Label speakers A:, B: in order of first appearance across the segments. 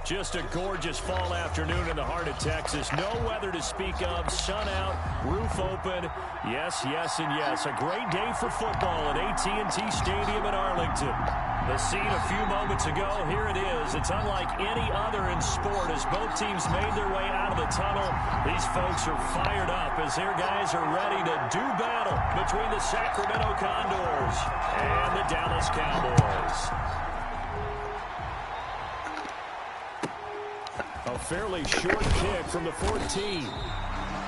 A: Just a gorgeous fall afternoon in the heart of Texas. No weather to speak of. Sun out, roof open. Yes, yes, and yes. A great day for football at AT&T Stadium in Arlington. The scene a few moments ago, here it is. It's unlike any other in sport as both teams made their way out of the tunnel. These folks are fired up as their guys are ready to do battle between the Sacramento Condors and the Dallas Cowboys. A fairly short kick from the 14.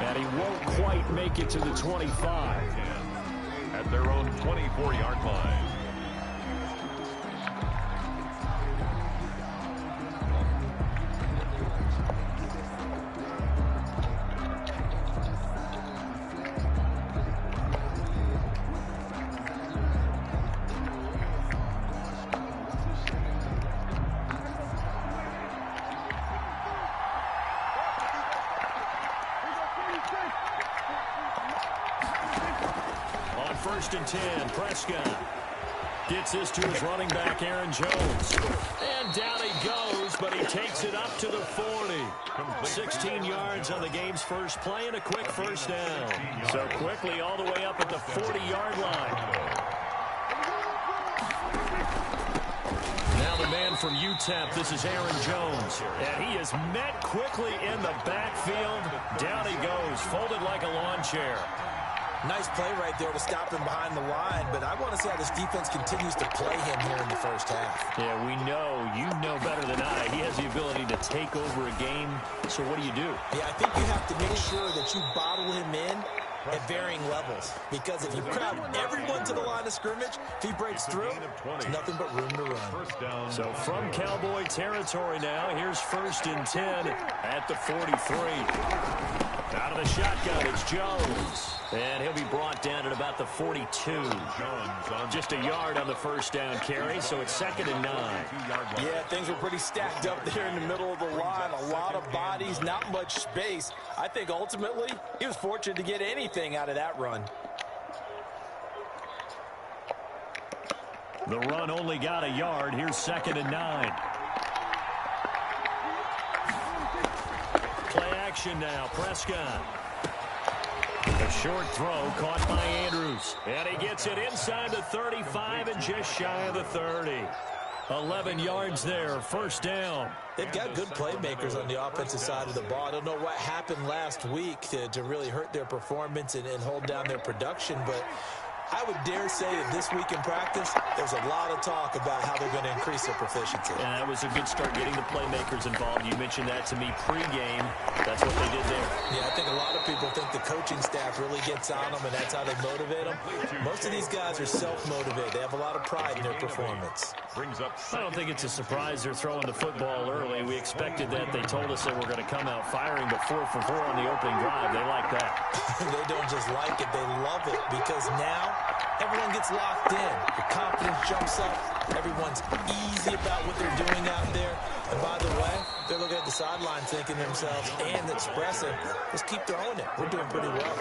A: And he won't quite make it to the 25.
B: At their own 24-yard line.
A: First and 10, Prescott gets this to his running back, Aaron Jones. And down he goes, but he takes it up to the 40. 16 yards on the game's first play and a quick first down. So quickly all the way up at the 40-yard line. Now the man from UTEP, this is Aaron Jones. And he is met quickly in the backfield. Down he goes, folded like a lawn chair.
C: Nice play right there to stop him behind the line, but I want to see how this defense continues to play him here in the first half.
A: Yeah, we know. You know better than I. He has the ability to take over a game. So what do?
C: Yeah, I think you have to make sure that you bottle him in at varying levels. Because if you crowd everyone to the line of scrimmage, if he breaks through, there's nothing but room to run.
A: So from Cowboy territory now, here's first and 10 at the 43. Out of the shotgun, it's Jones. And he'll be brought down at about the 42. Just a yard on the first down carry, so it's second and 9.
C: Yeah, things were pretty stacked up there in the middle of the line. A lot of bodies, not much space. I think ultimately he was fortunate to get anything out of that run.
A: The run only got a yard. Here's second and 9. Play action now, Prescott. A short throw caught by Andrews. And he gets it inside the 35 and just shy of the 30. 11 yards there, first down.
C: They've got good playmakers on the offensive side of the ball. I don't know what happened last week to really hurt their performance and hold down their production, but I would dare say that this week in practice, there's a lot of talk about how they're going to increase their proficiency.
A: And that was a good start getting the playmakers involved. You mentioned that to me pregame. That's what they did there.
C: Yeah, I think a lot of people think the coaching staff really gets on them, and that's how they motivate them. Most of these guys are self-motivated. They have a lot of pride in their performance.
A: I don't think it's a surprise they're throwing the football early. We expected that. They told us they were going to come out firing the 4 for 4 on the opening drive. They like that.
C: They don't just like it. They love it because now everyone gets locked in. The confidence jumps up. Everyone's easy about what they're doing out there. And by the way, they're looking at the sideline thinking to themselves and expressing, let's keep throwing it. We're doing pretty well.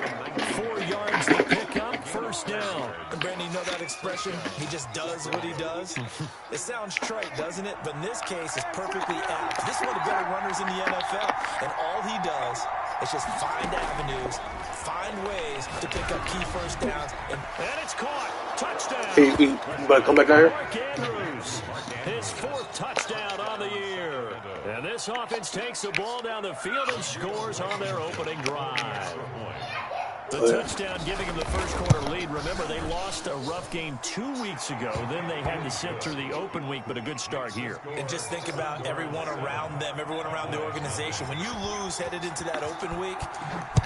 A: 4 yards to pick up, first down.
C: And Brandon, you know that expression? He just does what he does. It sounds trite, doesn't it? But in this case, it's perfectly apt. This is one of the better runners in the NFL. And all he does is just find avenues, find ways to pick up key first downs. And
A: it's caught. Touchdown.
D: Hey, but come back out here.
A: Mark Andrews, his 4th touchdown on the year. And this offense takes the ball down the field and scores on their opening drive. The touchdown giving them the first quarter lead. Remember, they lost a rough game 2 weeks ago. Then they had to sit through the open week, but a good start here.
C: And just think about everyone around them, everyone around the organization. When you lose headed into that open week,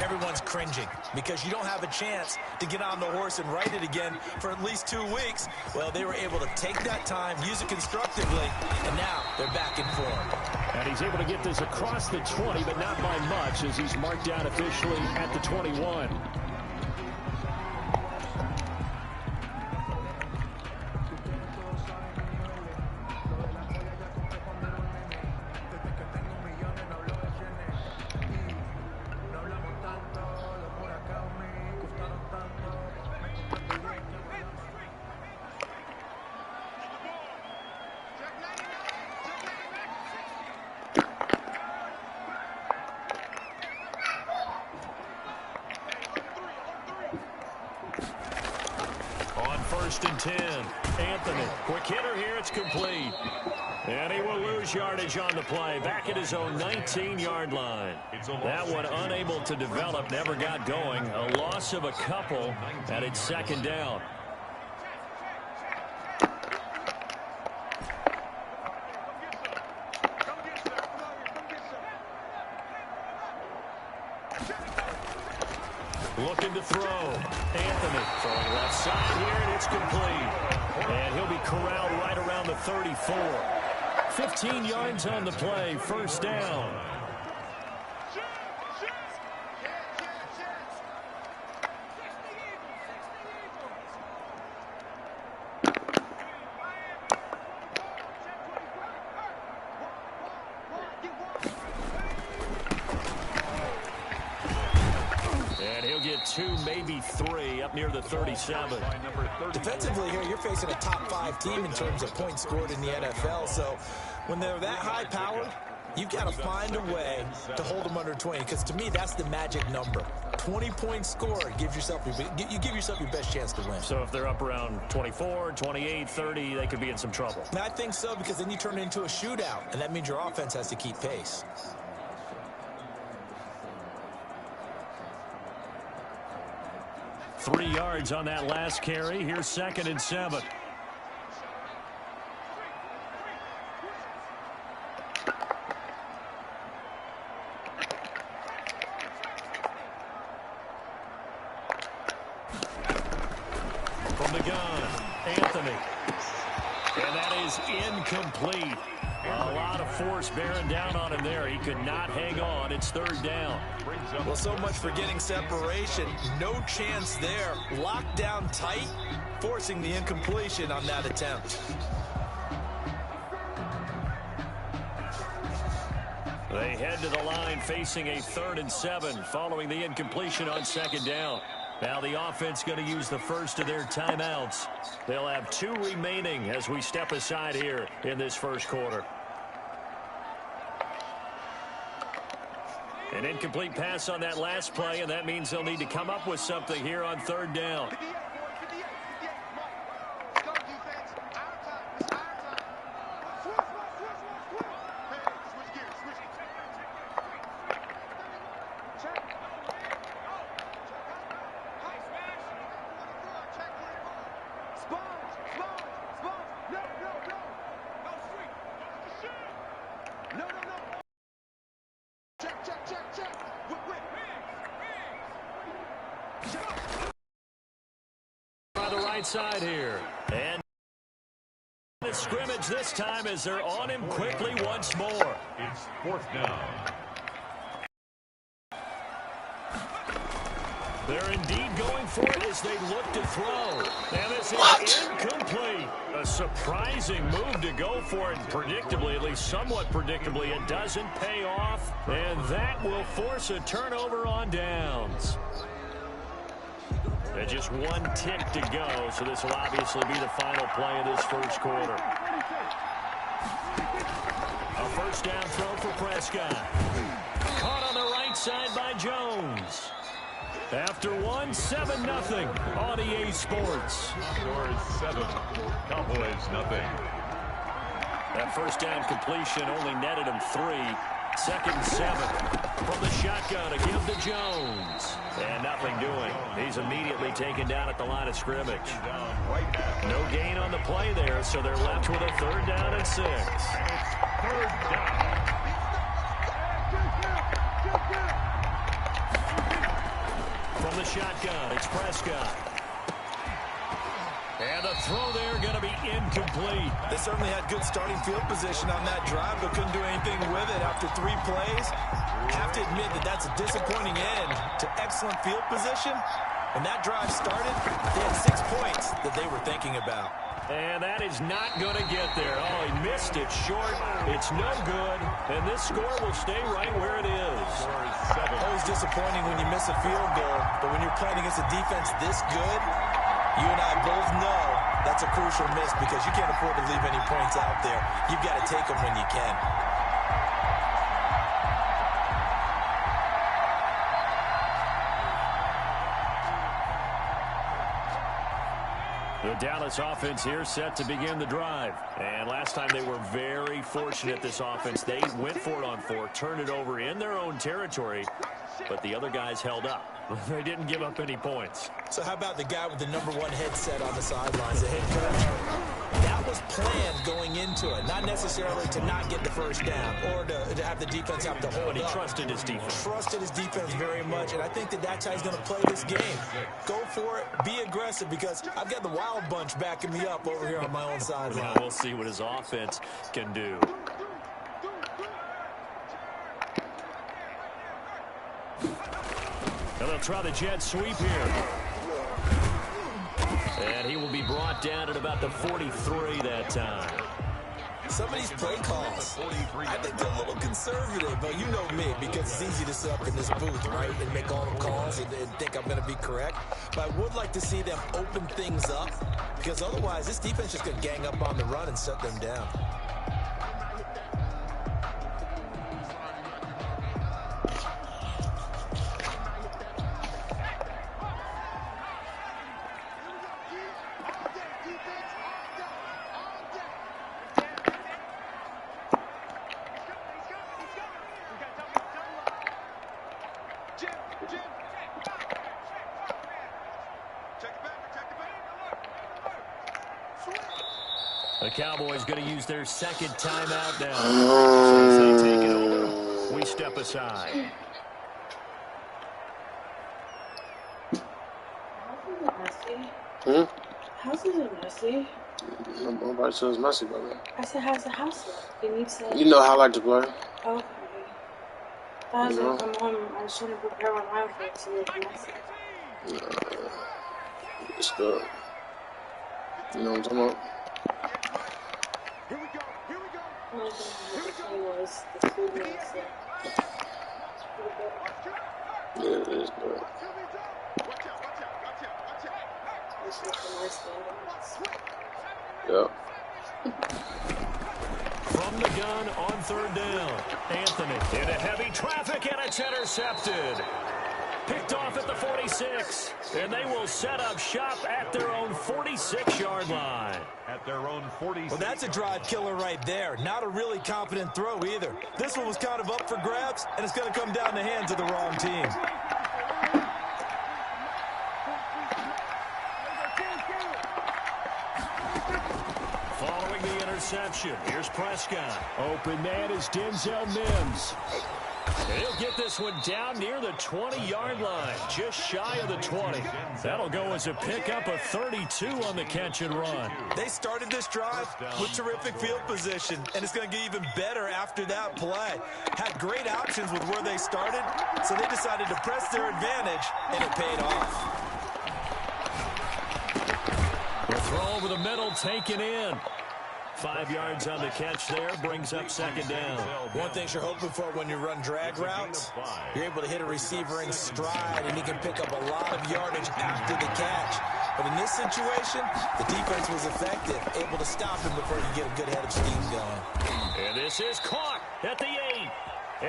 C: everyone's cringing because you don't have a chance to get on the horse and ride it again for at least 2 weeks. Well, they were able to take that time, use it constructively, and now they're back in form.
A: And he's able to get this across the 20, but not by much as he's marked down officially at the 21. and 10. Anthony, quick hitter here. It's complete. And he will lose yardage on the play. Back at his own 19-yard line. That one unable to develop, never got going. A loss of a couple, and it's second down. Looking to throw. Anthony throwing left side here, and it's complete. And he'll be corralled right around the 34. 15 yards on the play, first down. Two, maybe three, up near the 37.
C: Defensively here, you're facing a top-5 team in terms of points scored in the NFL. So when they're that high-powered, you've got to find a way to hold them under 20. Because to me, that's the magic number. 20 points scored gives yourself you give yourself your best chance to win.
A: So if they're up around 24, 28, 30, they could be in some trouble.
C: And I think so, because then you turn it into a shootout, and that means your offense has to keep pace.
A: 3 yards on that last carry. Here's 2nd and 7. From the gun, Anthony. And that is incomplete. A lot of force bearing down on him there. He could not hang on. It's 3rd down.
C: Well, so much for getting separation. No chance there. Locked down tight, forcing the incompletion on that attempt.
A: They head to the line facing a 3rd and 7 following the incompletion on 2nd down. Now the offense going to use the first of their timeouts. They'll have 2 remaining as we step aside here in this first quarter. An incomplete pass on that last play, and that means they'll need to come up with something here on 3rd down. By the right side here. And the scrimmage this time as they're on him quickly once more.
B: It's 4th down.
A: They're indeed going for it as they look to throw. And this is incomplete. A surprising move to go for it. Predictably, at least somewhat predictably, it doesn't pay off. And that will force a turnover on downs. And just 1 tick to go, so this will obviously be the final play of this first quarter. A first down throw for Prescott. Caught on the right side by Jones. After 1, 7-0 on EA Sports.
B: Score is 7. Cowboys nothing.
A: That first down completion only netted him 3. 2nd and 7 from the shotgun to give to Jones. And nothing doing. He's immediately taken down at the line of scrimmage. No gain on the play there, so they're left with a 3rd down and 6.
B: 3rd down.
A: From the shotgun, it's Prescott. And the throw there going to be incomplete.
C: They certainly had good starting field position on that drive, but couldn't do anything with it after 3 plays. Have to admit that that's a disappointing end to excellent field position. When that drive started, they had 6 points that they were thinking about.
A: And that is not going to get there. Oh, he missed it short. It's no good. And this score will stay right where it is.
C: Always disappointing when you miss a field goal, but when you're playing against a defense this good, you and I both know that's a crucial miss because you can't afford to leave any points out there. You've got to take them when you can.
A: The Dallas offense here set to begin the drive. And last time they were very fortunate, this offense. They went for it on 4, turned it over in their own territory, but the other guys held up. They didn't give up any points.
C: So how about the guy with the #1 headset on the sidelines, the head coach? That was planned going into it, not necessarily to not get the first down or to have the defense have to hold
A: But he
C: up.
A: trusted his defense.
C: Trusted his defense very much, and I think that's how he's going to play this game. Go for it, be aggressive, because I've got the wild bunch backing me up over here on my own sideline.
A: Now we'll see what his offense can do. And they'll try the jet sweep here. And he will be brought down at about the 43 that time.
C: Some of these play calls, I think they're a little conservative, but you know me, because it's easy to sit up in this booth, right, and make all them calls and think I'm going to be correct. But I would like to see them open things up, because otherwise this defense is going to gang up on the run and shut them down.
A: The Cowboys going to use their second timeout now. So as they take it over, we step aside.
D: How's it messy?
E: Nobody says it's messy, brother.
D: I said, how's the house look? And you said...
E: You know how I like to play.
D: Okay. I was like, I'm home. I was trying to prepare my mind for it to look messy.
E: It's good. You know what I'm talking about?
D: Here we go. Was the food messy.
E: Yeah, it is good.
D: It's like a nice thing.
E: Yeah.
A: From the gun on 3rd down. Anthony into heavy traffic, and it's intercepted. Picked off at the 46. And they will set up shop at their own 46-yard line.
B: At their own 46.
C: Well, that's a drive killer right there. Not a really confident throw either. This one was kind of up for grabs, and it's going to come down the hands of the wrong team.
A: Following the interception, here's Prescott. Open man is Denzel Mims. And he'll get this one down near the 20-yard line, just shy of the 20. That'll go as a pickup of 32 on the catch and run.
C: They started this drive with terrific field position, and it's going to get even better after that play. Had great options with where they started, so they decided to press their advantage, and it paid off.
A: The throw over the middle, taken in. 5 yards on the catch there, brings up 2nd down.
C: One thing you're hoping for when you run drag routes, you're able to hit a receiver in stride, and he can pick up a lot of yardage after the catch. But in this situation, the defense was effective, able to stop him before he get a good head of steam going.
A: And this is caught at the 8.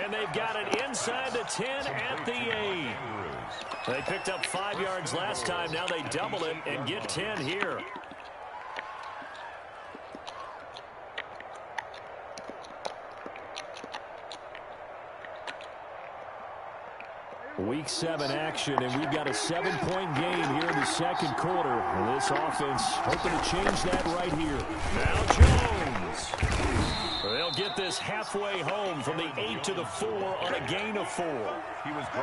A: And they've got it inside the 10 at the 8. They picked up 5 yards last time. Now they double it and get 10 here. Week 7 action, and we've got a 7-point game here in the 2nd quarter. And this offense hoping to change that right here. Now Jones. They'll get this halfway home from the 8 to the 4 on a gain of 4.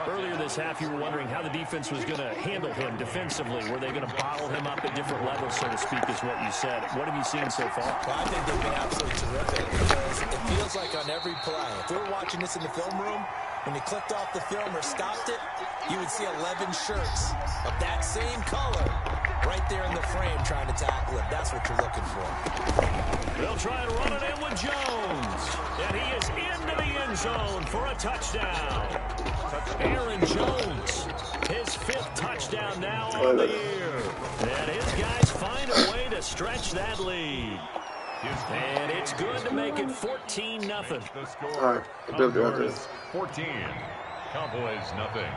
A: Earlier this half, you were wondering how the defense was going to handle him defensively. Were they going to bottle him up at different levels, so to speak, is what you said. What have you seen so far?
C: Well, I think they've been absolutely terrific, because it feels like on every play, if we were watching this in the film room, when they clicked off the film or stopped it, you would see 11 shirts of that same color right there in the frame trying to tackle him. That's what you're looking for.
A: They'll try and run it in with Jones. And he is into the end zone for a touchdown. Aaron Jones, his 5th touchdown now on the year. And his guys find a way to stretch that lead. And it's good to make it 14-0.
E: All right.
B: Honduras 14. Cowboys nothing.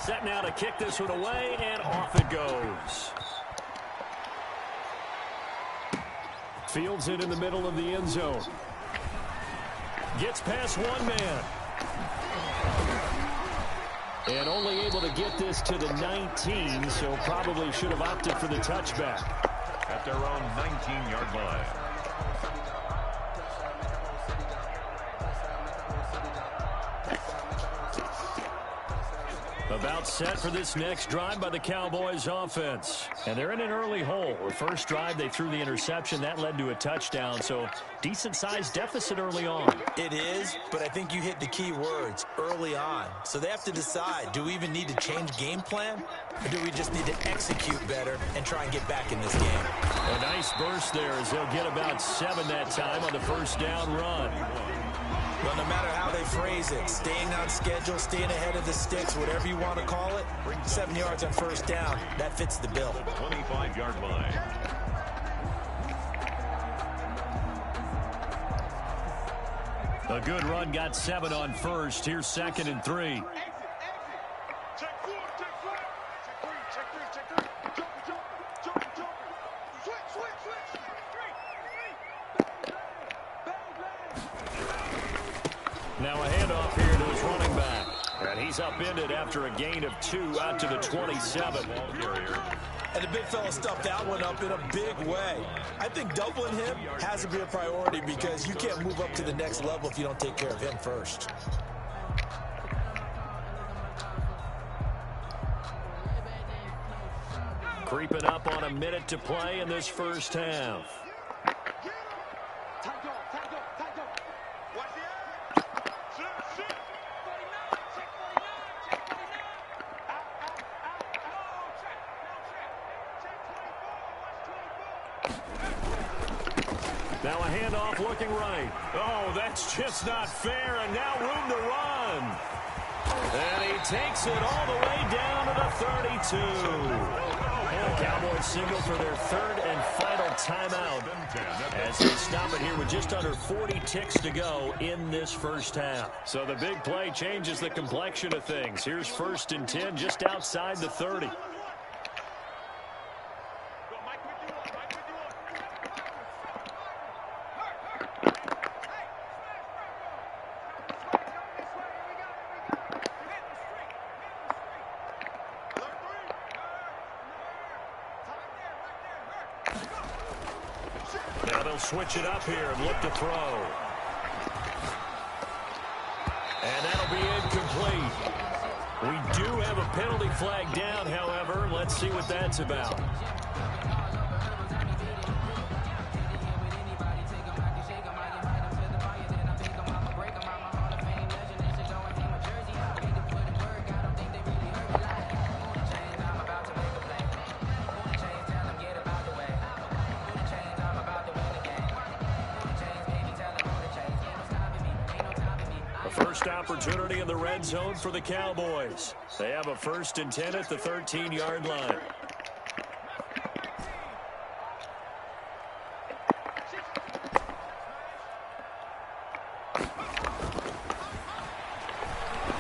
A: Set now to kick this one away, and off it goes. Fields it in the middle of the end zone. Gets past one man. And only able to get this to the 19, so probably should have opted for the touchback.
B: At their own 19-yard line.
A: About set for this next drive by the Cowboys offense. And they're in an early hole. The first drive, they threw the interception. That led to a touchdown, so decent-sized deficit early on.
C: It is, but I think you hit the key words, early on. So they have to decide, do we even need to change game plan? Or do we just need to execute better and try and get back in this game?
A: A nice burst there as they'll get about 7 that time on the first down run.
C: Well, no matter how they phrase it, staying on schedule, staying ahead of the sticks, whatever you want to call it, 7 yards on first down, that fits the bill.
B: 25-yard line.
A: A good run got 7 on first. Here's 2nd and 3. Now a handoff here to his running back. And he's upended after a gain of 2 out to the 27.
C: And the big fella stuffed that one up in a big way. I think doubling him has to be a priority because you can't move up to the next level if you don't take care of him first.
A: Creeping up on a minute to play in this first half. Now a handoff looking right. Oh, that's just not fair, and now room to run. And he takes it all the way down to the 32. The Cowboys signal for their 3rd and final timeout as they stop it here with just under 40 ticks to go in this first half. So the big play changes the complexion of things. Here's 1st and 10 just outside the 30. Now they'll switch it up here and look to throw. And that'll be incomplete. We do have a penalty flag down, however. Let's see what that's about. First opportunity in the red zone for the Cowboys. They have a 1st and 10 at the 13-yard line.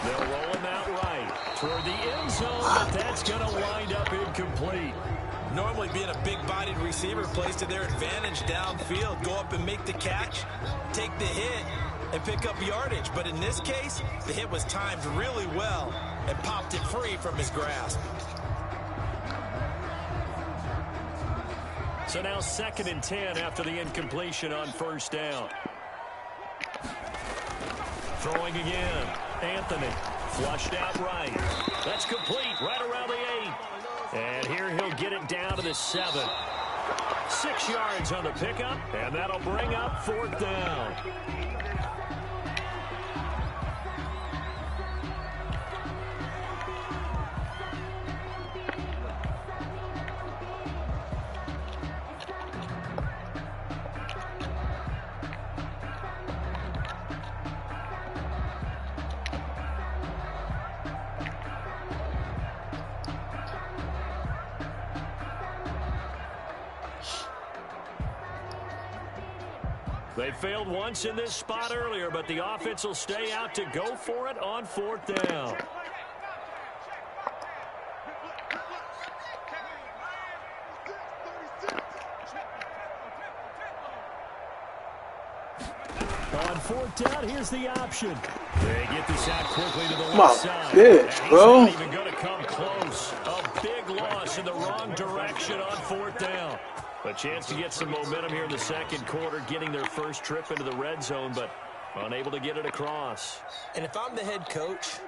A: They'll roll him out right toward the end zone, but that's going to wind up incomplete.
C: Normally being a big-bodied receiver plays to their advantage downfield. Go up and make the catch, take the hit, and pick up yardage. But in this case, the hit was timed really well and popped it free from his grasp.
A: So now 2nd and 10 after the incompletion on first down. Throwing again. Anthony flushed out right. That's complete right around the 8. And here he'll get it down to the 7. 6 yards on the pickup, and that'll bring up 4th down. They failed once in this spot earlier, but the offense will stay out to go for it on 4th down. On fourth down, here's the option. They get this out quickly to the
E: My
A: left side.
E: bitch,
A: And
E: bro.
A: he's not even going to come close. A big loss in the wrong direction on fourth down. A chance to get some momentum here in the second quarter, getting their first trip into the red zone, but unable to get it across.
C: And if I'm the head coach,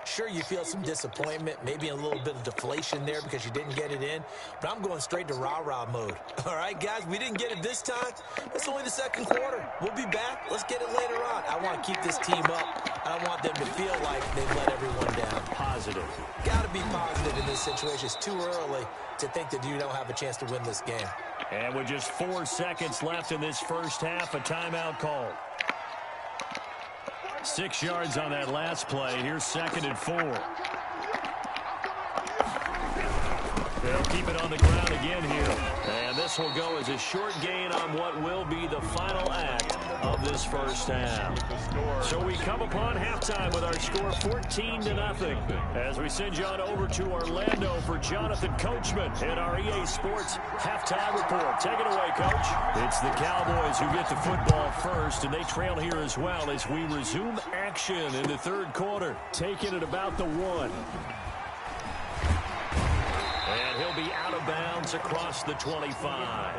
C: sure, you feel some disappointment, maybe a little bit of deflation there because you didn't get it in, but I'm going straight to rah-rah mode. All right, guys, we didn't get it this time. It's only the second quarter. We'll be back. Let's get it later on. I want to keep this team up. I don't want them to feel like they've let everyone down.
A: Positive.
C: Got to be positive in this situation. It's too early to think that you don't have a chance to win this game.
A: And with just 4 seconds left in this first half, a timeout call. 6 yards on that last play. Here's 2nd and 4. They'll keep it on the ground again here. And this will go as a short gain on what will be the final act of this first half. So we come upon halftime with our score 14-0. As we send you on over to Orlando for Jonathan Coachman in our EA Sports halftime report. Take it away, Coach. It's the Cowboys who get the football first, and they trail here as well as we resume action in the third quarter. Taking it about the 1. And he'll be out of bounds across the 25.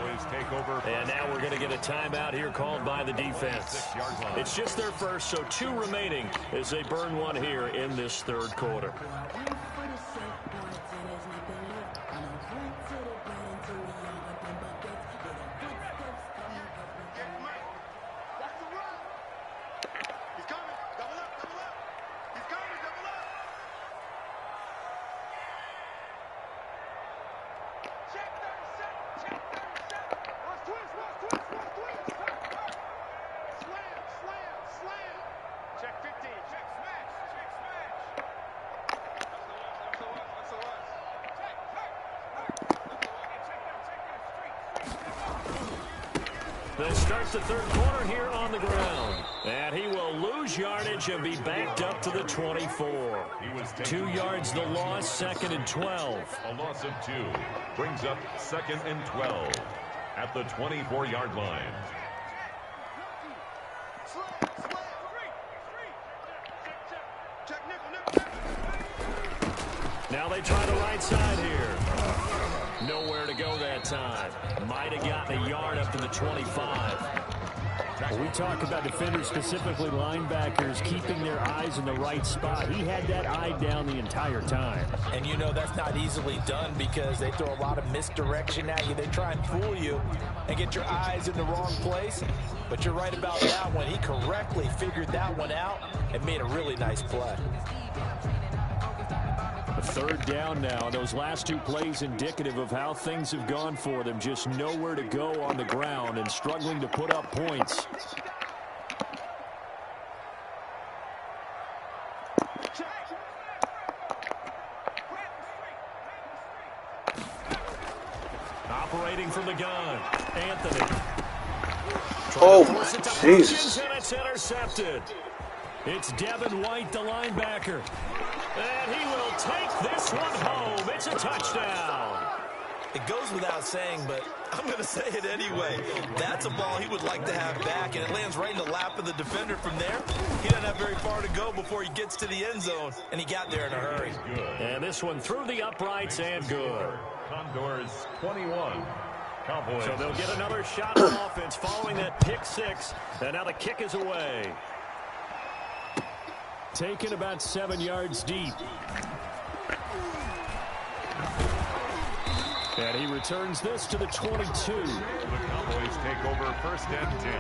A: And now we're going to get a timeout here called by the defense. It's just their first, so 2 remaining as they burn 1 here in this third quarter. They start the third quarter here on the ground. And he will lose yardage and be backed up to the 24. 2 yards the loss, 2nd and 12.
B: A loss of 2 brings up 2nd and 12 at the 24-yard line.
A: Now they try the right side here. Nowhere to go that time. Might have gotten a yard up to the 25. When we talk about defenders, specifically linebackers, keeping their eyes in the right spot. He had that eye down the entire time.
C: And you know that's not easily done because they throw a lot of misdirection at you. They try and fool you and get your eyes in the wrong place. But you're right about that one. He correctly figured that one out and made a really nice play.
A: Third down now. Those last 2 plays indicative of how things have gone for them. Just nowhere to go on the ground and struggling to put up points. Operating from the gun, Anthony.
E: Oh, my Jesus.
A: And it's intercepted. It's Devin White, the linebacker. And he will take this one home. It's a touchdown.
C: It goes without saying, but I'm going to say it anyway. That's a ball he would like to have back, and it lands right in the lap of the defender from there. He doesn't have very far to go before he gets to the end zone, and he got there in a hurry.
A: And this one through the uprights and good.
B: Condors 21. Cowboys.
A: So they'll get another shot on offense following that pick 6. And now the kick is away. Taken about 7 yards deep. And he returns this to the 22.
B: The Cowboys take over 1st and 10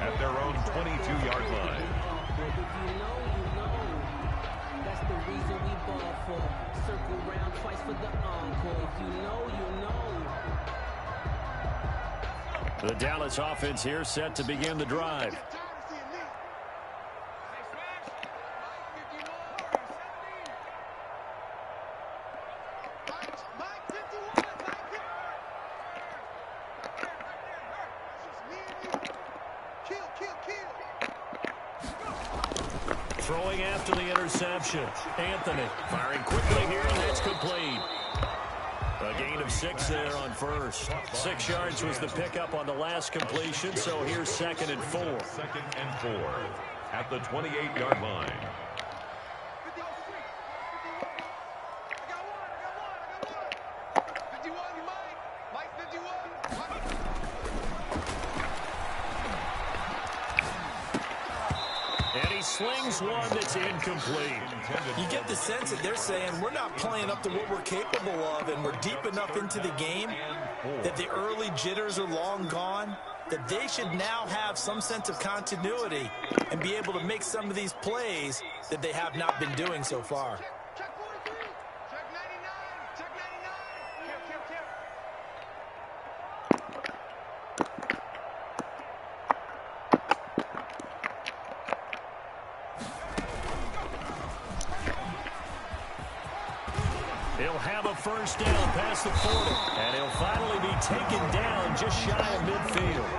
B: at their own 22-yard line.
F: That's the reason we ball for. Circle round twice for the encore. If you know, you know.
A: The Dallas offense here set to begin the drive. Throwing after the interception. Anthony firing quickly here, and it's complete. A gain of 6 there on first. 6 yards was the pickup on the last completion, so here's 2nd and 4.
B: 2nd and 4 at the 28-yard line.
A: Slings one that's incomplete.
C: You get the sense that they're saying we're not playing up to what we're capable of, and we're deep enough into the game that the early jitters are long gone, that they should now have some sense of continuity and be able to make some of these plays that they have not been doing so far.
A: He'll have a first down past the 40, and he'll finally be taken down just shy of midfield.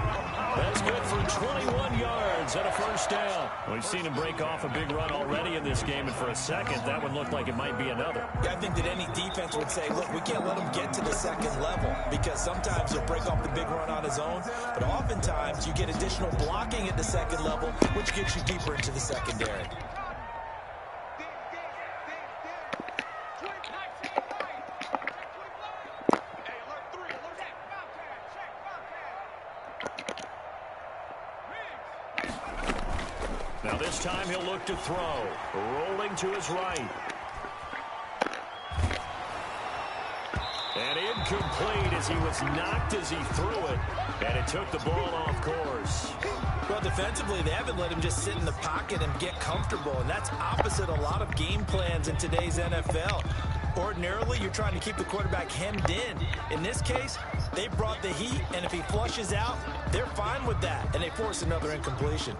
A: That's good for 21 yards and a first down. We've seen him break off a big run already in this game, and for a second, that one looked like it might be another.
C: Yeah, I think that any defense would say, look, we can't let him get to the second level, because sometimes he'll break off the big run on his own, but oftentimes you get additional blocking at the second level, which gets you deeper into the secondary.
A: Now this time he'll look to throw. Rolling to his right. And incomplete as he was knocked as he threw it. And it took the ball off course.
C: Well, defensively, they haven't let him just sit in the pocket and get comfortable. And that's opposite a lot of game plans in today's NFL. Ordinarily, you're trying to keep the quarterback hemmed in. In this case, they brought the heat, and if he flushes out, they're fine with that. And they force another incompletion.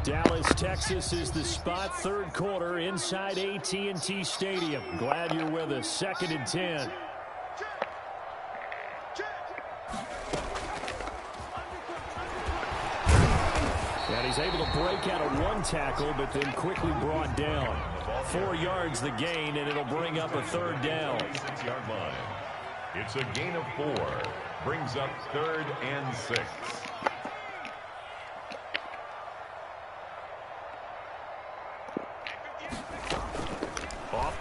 A: Dallas, Texas is the spot. Third quarter inside AT&T Stadium. Glad you're with us. 2nd and 10. And he's able to break out of one tackle, but then quickly brought down. 4 yards the gain, and it'll bring up a third down.
B: 6-yard line. It's a gain of 4. Brings up 3rd and 6.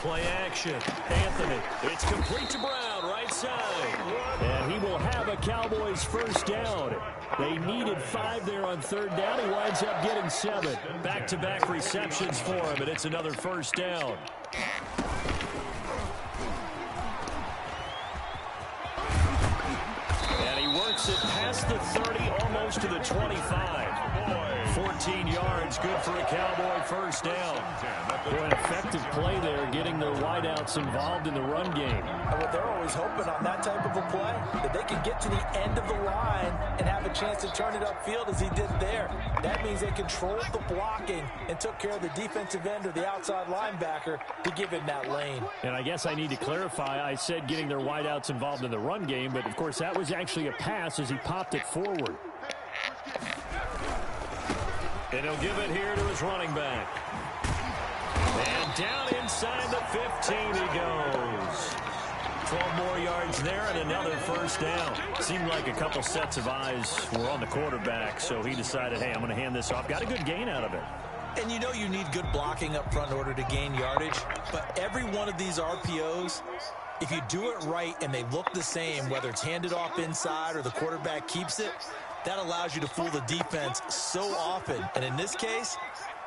A: Play action. Anthony. It's complete to Brown, right side. And he will have a Cowboys first down. They needed 5 there on third down. He winds up getting 7. Back-to-back receptions for him, and it's another first down. And he works it past the 30, almost to the 25. 14 yards, good for a Cowboy first down. An effective play there, getting their wideouts involved in the run game.
C: Well, they're always hoping on that type of a play that they can get to the end of the line and have a chance to turn it upfield as he did there. That means they controlled the blocking and took care of the defensive end or the outside linebacker to give him that lane. And
A: I guess I need to clarify, I said getting their wideouts involved in the run game, but of course that was actually a pass as he popped it forward. And he'll give it here to his running back. And down inside the 15 he goes. 12 more yards there and another first down. Seemed like a couple sets of eyes were on the quarterback, so he decided, hey, I'm going to hand this off. Got a good gain out of it.
C: And you know you need good blocking up front in order to gain yardage, but every one of these RPOs, if you do it right and they look the same, whether it's handed off inside or the quarterback keeps it, that allows you to fool the defense so often. And in this case,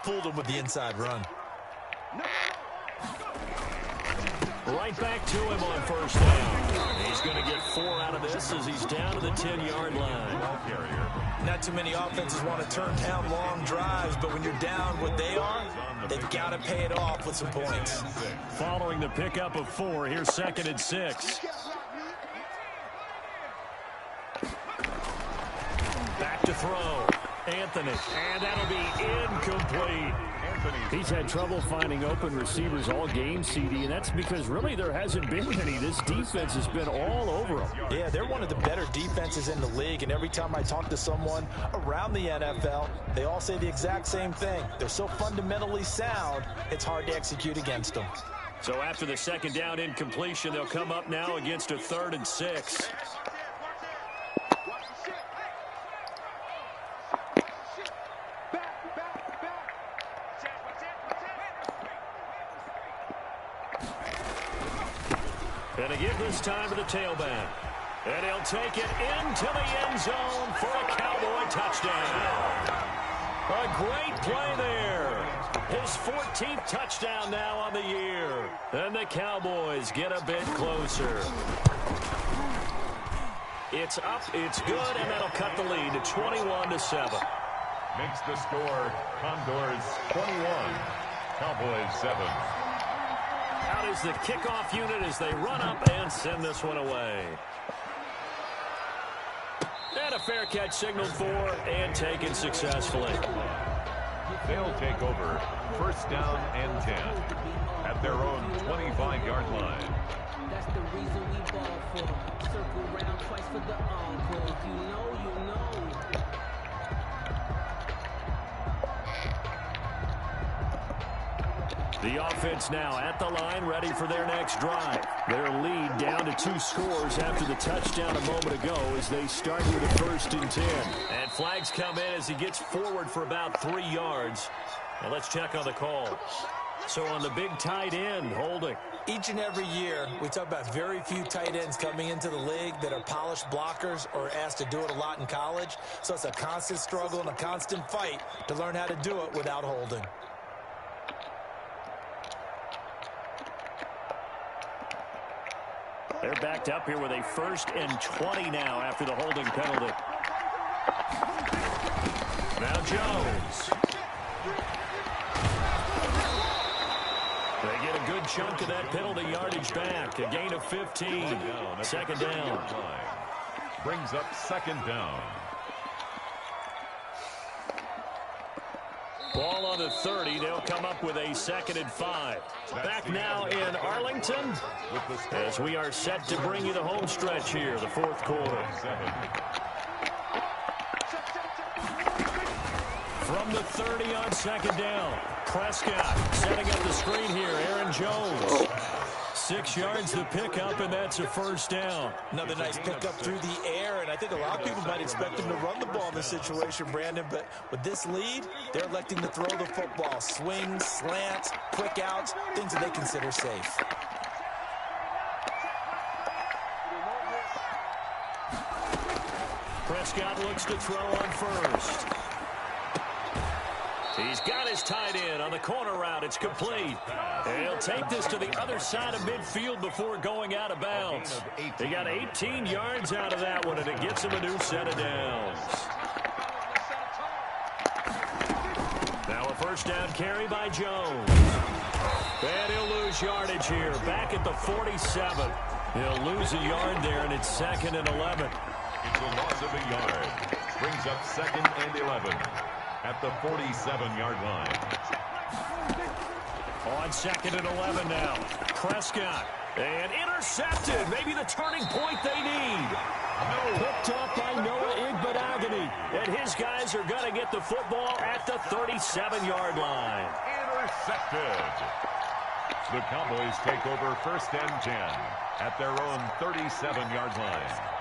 C: fooled them with the inside run.
A: Right back to him on first down. He's going to get 4 out of this as he's down to the 10-yard line.
C: Not too many offenses want to turn down long drives, but when you're down what they are, they've got to pay it off with some points.
A: Following the pickup of 4, here's 2nd and 6. Back to throw. Anthony. And that'll be incomplete. He's had trouble finding open receivers all game, CD, and that's because really there hasn't been any. This defense has been all over them.
C: Yeah, they're one of the better defenses in the league, and every time I talk to someone around the NFL, they all say, the exact same thing. They're so fundamentally sound, it's hard to execute against them.
A: So after the second down incompletion, they'll come up now against a 3rd and 6. And they give this time to the tailback. And he'll take it into the end zone for a Cowboy touchdown. A great play there. His 14th touchdown now on the year. And the Cowboys get a bit closer. It's up, it's good, and that'll cut the lead to 21-7.
B: Makes the score Condors 21, Cowboys 7.
A: Out is the kickoff unit as they run up and send this one away. And a fair catch signaled for and taken successfully.
B: They'll take over 1st down and 10 at their own 25-yard line.
F: That's the reason we ball for. Circle round twice for the encore. If you know, you know.
A: The offense now at the line, ready for their next drive. Their lead down to 2 scores after the touchdown a moment ago as they start with a 1st and 10. And flags come in as he gets forward for about 3 yards. Now let's check on the call. So on the big tight end, holding.
C: Each and every year, we talk about very few tight ends coming into the league that are polished blockers or asked to do it a lot in college. So it's a constant struggle and a constant fight to learn how to do it without holding.
A: They're backed up here with a 1st and 20 now after the holding penalty. Now Jones. They get a good chunk of that penalty yardage back. A gain of 15. 2nd down.
B: Brings up 2nd down.
A: Ball on the 30. They'll come up with a 2nd and 5. Back now in Arlington as we are set to bring you the home stretch here, the 4th quarter. From the 30 on 2nd down. Prescott setting up the screen here. Aaron Jones. 6 yards to pick up, and that's a 1st down.
C: Another nice pickup through the air, and I think a lot of people might expect him to run the ball in this situation, Brandon, but with this lead, they're electing to throw the football. Swings, slants, quick outs, things that they consider safe.
A: Prescott looks to throw on 1st. He's got his tight end on the corner route. It's complete. And he'll take this to the other side of midfield before going out of bounds. He got 18 yards out of that one, and it gets him a new set of downs. Now a 1st down carry by Jones. And he'll lose yardage here. Back at the 47. He'll lose a yard there, and it's 2nd and 11.
B: It's a loss of a yard. Brings up 2nd and 11. At the 47-yard line.
A: On 2nd and 11 now. Prescott. And intercepted. Maybe the turning point they need. Picked up by Noah Igbenogany. And his guys are going to get the football at the 37-yard line.
B: Intercepted. The Cowboys take over 1st and 10 at their own 37-yard line.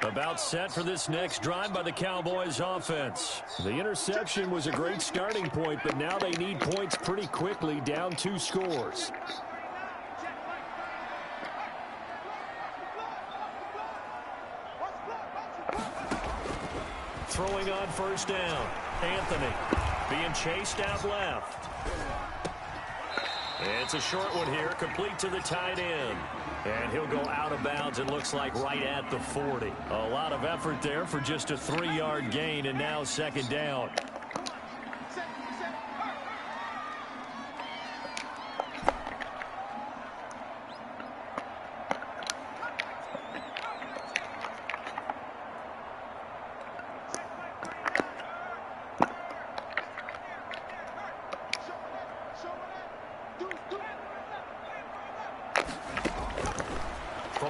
A: About set for this next drive by the Cowboys offense. The interception was a great starting point, but now they need points pretty quickly, down 2 scores. Throwing on 1st down. Anthony being chased out left. It's a short one here, complete to the tight end. And he'll go out of bounds, it looks like, right at the 40. A lot of effort there for just a 3-yard gain, and now 2nd down.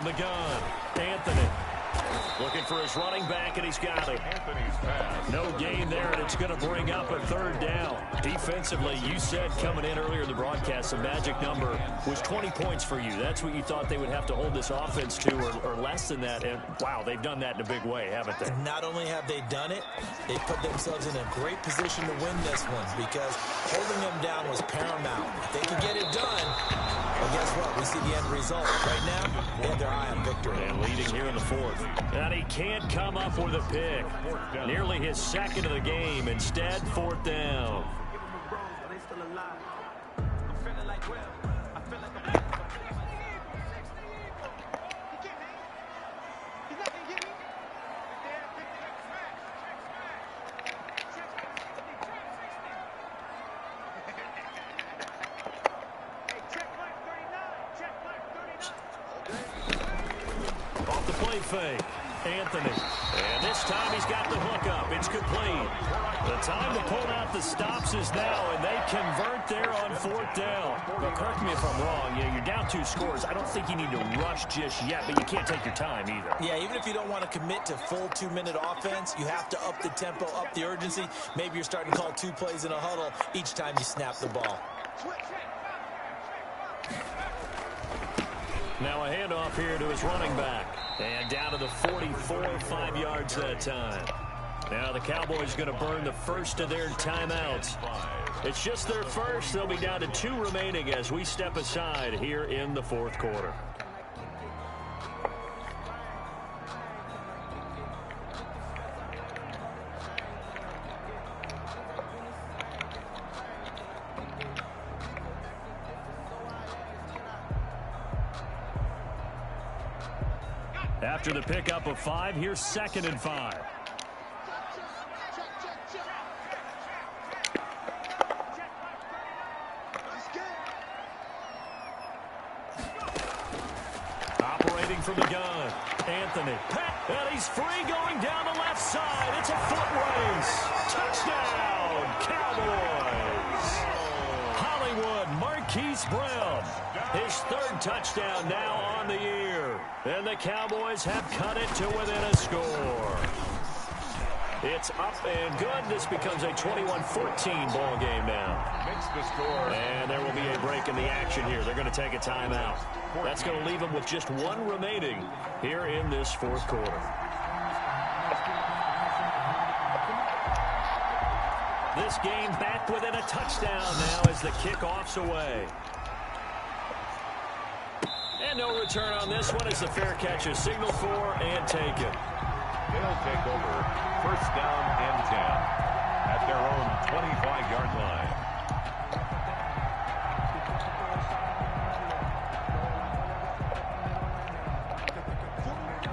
A: the gun. Anthony. Looking for his running back, and he's got it. No gain there, and it's going to bring up a third down. Defensively, you said coming in earlier in the broadcast, the magic number was 20 points for you. That's what you thought they would have to hold this offense to, or less than that. And, wow, they've done that in a big way, haven't they?
C: Not only have they done it, they put themselves in a great position to win this one because holding them down was paramount. If they can get it done, well, guess what? We see the end result. Right now, they have their eye on victory.
A: And leading here in the fourth. And he can't come up with a pick. Nearly his second of the game. Instead, fourth down. Off the play fake. Anthony. And this time he's got the hook up. It's complete. The time to pull out the stops is now, and they convert there on fourth down. But correct me if I'm wrong. You're down 2 scores. I don't think you need to rush just yet, but you can't take your time either.
C: Yeah, even if you don't want to commit to full 2-minute offense, you have to up the tempo, up the urgency. Maybe you're starting to call 2 plays in a huddle each time you snap the ball.
A: Now a handoff here to his running back. And down to the 44, 5 yards that time. Now the Cowboys going to burn the first of their timeouts. It's just their first. They'll be down to 2 remaining as we step aside here in the fourth quarter. After the pickup of 5, here's 2nd and 5. Operating from the gun, Anthony. And he's free going down the left side. It's a foot race. Touchdown, Cowboys. Hollywood Marquise Brown. His 3rd touchdown now on the year. And the Cowboys have cut it to within a score. It's up and good. This becomes a 21-14 ball game now.
B: Makes the score.
A: And there will be a break in the action here. They're going to take a timeout. That's going to leave them with just 1 remaining here in this fourth quarter. This game back within a touchdown now as the kickoff's away. And no return on this one as the fair catch is signaled for and taken.
B: They'll take over 1st down and 10 at their own 25-yard line.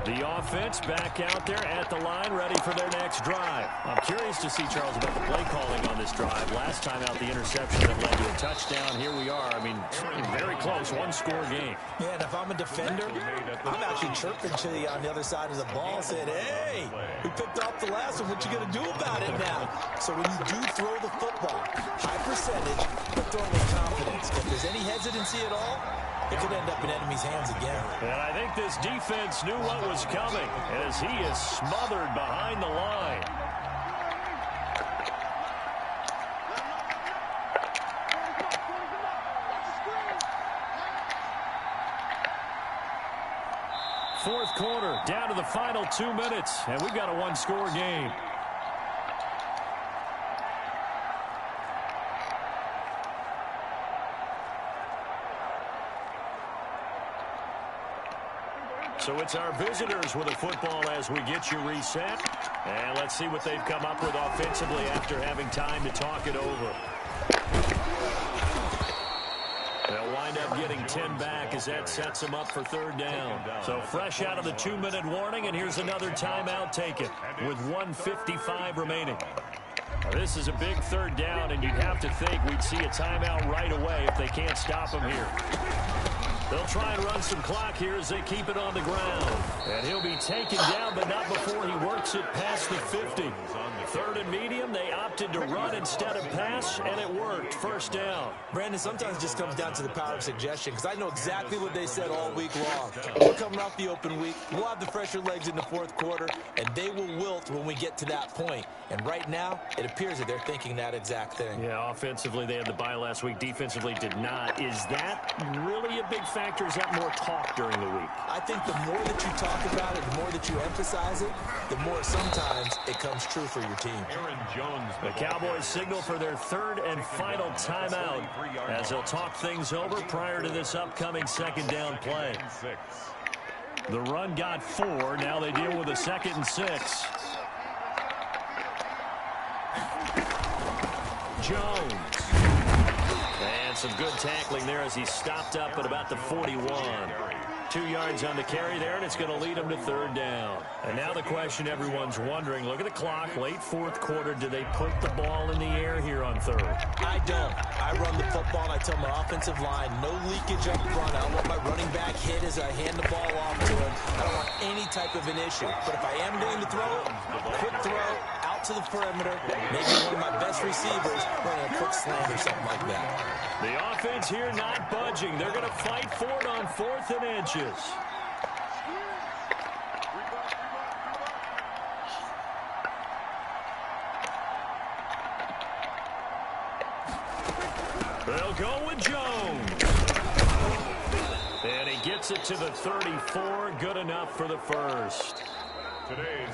A: The offense back out there at the line, ready for their next drive. I'm curious to see, Charles, about the play calling on this drive. Last time out, the interception that led to a touchdown. Here we are. I mean, very close, 1-score game.
C: Yeah, and if I'm a defender, I'm actually chirping to you on the other side of the ball, saying, hey, we picked off the last one. What you going to do about it now? So when you do throw the football, high percentage, but throw with confidence. If there's any hesitancy at all, it could end up in enemy's hands again.
A: And I think this defense knew what was coming as he is smothered behind the line. Fourth quarter, down to the final 2 minutes, and we've got a 1-score game. So it's our visitors with the football as we get you reset. And let's see what they've come up with offensively after having time to talk it over. They'll wind up getting 10 back as that sets them up for 3rd down. So fresh out of the 2-minute warning, and here's another timeout taken with 1:55 remaining. Now, this is a big 3rd down, and you'd have to think we'd see a timeout right away if they can't stop them here. They'll try and run some clock here as they keep it on the ground. And he'll be taken down, but not before he works it past the 50. Third and medium, they opted to run instead of pass, and it worked. First down.
C: Brandon, sometimes it just comes down to the power of suggestion, because I know exactly what they said all week long. We're coming off the open week. We'll have the fresher legs in the fourth quarter, and they will wilt when we get to that point. And right now, it appears that they're thinking that exact thing.
A: Yeah, offensively, they had the bye last week. Defensively, did not. Is that really a big factor? Is that more talk during the week?
C: I think the more that you talk about it, the more that you emphasize it, the more sometimes it comes true for your team.
B: Aaron Jones.
A: The Cowboys signal for their third and final timeout as they'll talk things over prior to this upcoming second down play. The run got 4. Now they deal with a 2nd and 6. Jones. And some good tackling there as he stopped up at about the 41. 2 yards on the carry there, and it's going to lead him to third down. And now the question everyone's wondering, look at the clock, late fourth quarter, do they put the ball in the air here on third?
C: I don't. I run the football, and I tell my offensive line, no leakage up front. I don't want my running back hit as I hand the ball off to him. I don't want any type of an issue. But if I am going to throw it, quick throw, out to the perimeter, maybe one of my best receivers running a quick slant or something like that.
A: The offense here not budging. They're going to fight for it on 4th and inches. They'll go with Jones. And he gets it to the 34. Good enough for the first.
B: Today's